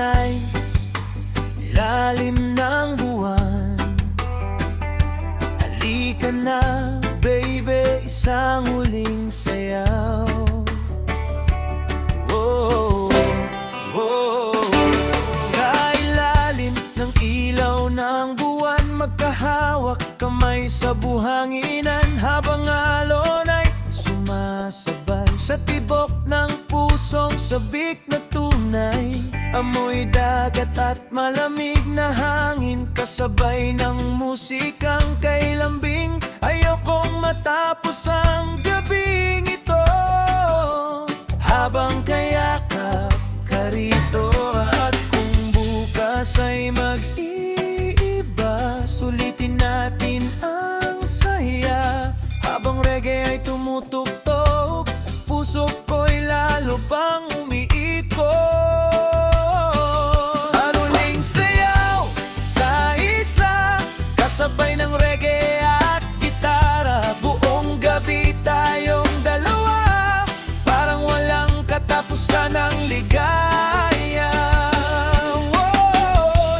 nights, ilalim ng buwan. Halika na, baby, isang huling sayaw. Oh, oh. Sa ilalim ng ilaw ng buwan, magkahawak kamay sa buhanginan, habang alon ay sumasabay sa tibok ng pusong sabik na tunay. Amoy dagat at malamig na hangin, kasabay ng musikang kay lambing. Ayokong matapos ang gabing ito habang kayakap ka rito. At kung bukas ay mag-iiba, sulitin natin ang saya. Habang reggae ay tumutugtog, puso ko'y lalo pang umiikot. Anuling sayaw sa isla, kasabay ng reggae at gitara. Buong gabi tayong dalawa, parang walang katapusan ng ligaya.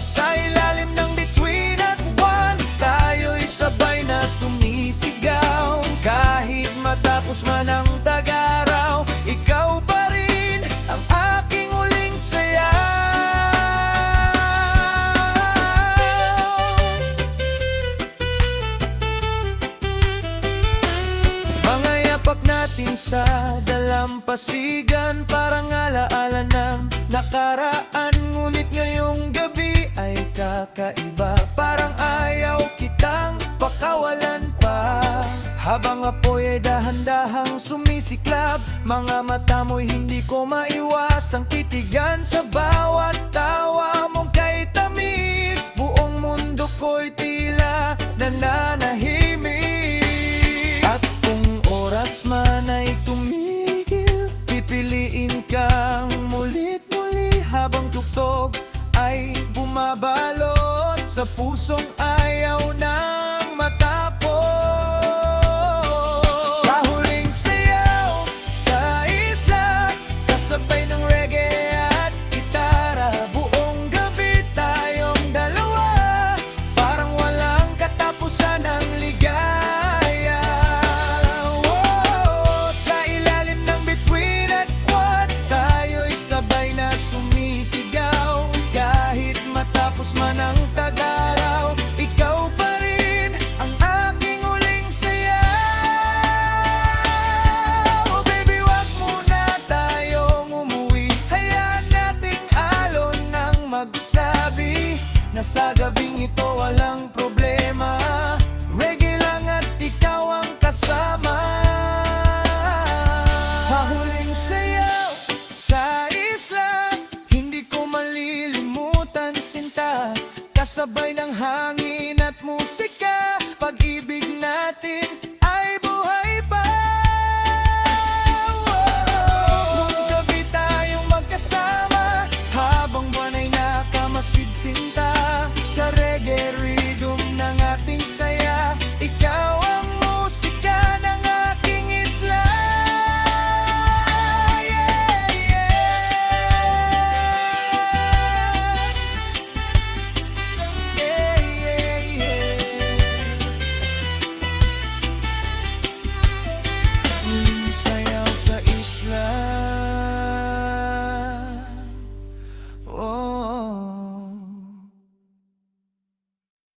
Sa ilalim ng bituin at buwan, tayo'y sabay na sumisigaw. Kahit matapos man ang tag-araw, ikaw pa rin ang aking huling sayaw. Mga yapak natin sa dalampasigan, parang alaala ng nakaraan. Ngunit ngayong gabi ay kakaiba, parang ayaw kitang pakawalan pa. Habang apoy ay dahan-dahang sumisiklab, mga mata mo'y hindi ko maiwasang titigan. Sa bawat tawa mong kay tamis, buong mundo ko'y tila nananahimik. At kung oras man ay tumigil, pipiliin kang mulit-muli, habang tugtog ay bumabalot sa pusong ayaw nang matapos. Sabay ng reggae at gitara, buong gabi tayong dalawa, parang walang katapusan ng ligaya. Sa ilalim ng bituin at buwan, tayo'y sabay na sumisigaw. Kahit matapos man ang tag-araw, ikaw pa rin ang aking huling sayaw. Baby, wag muna tayong umuwi, hayaan nating alon ng magsabi na sa gabing ito walang problema. Reggae lang at ikaw ang kasama. Hahuling sayaw sa isla, hindi ko malilimutan sinta. Kasabay ng hangin at musika, pag-ibig natin ay buhay pa. Buong gabi tayong magkasama, habang buwan ay nakamasid sinta.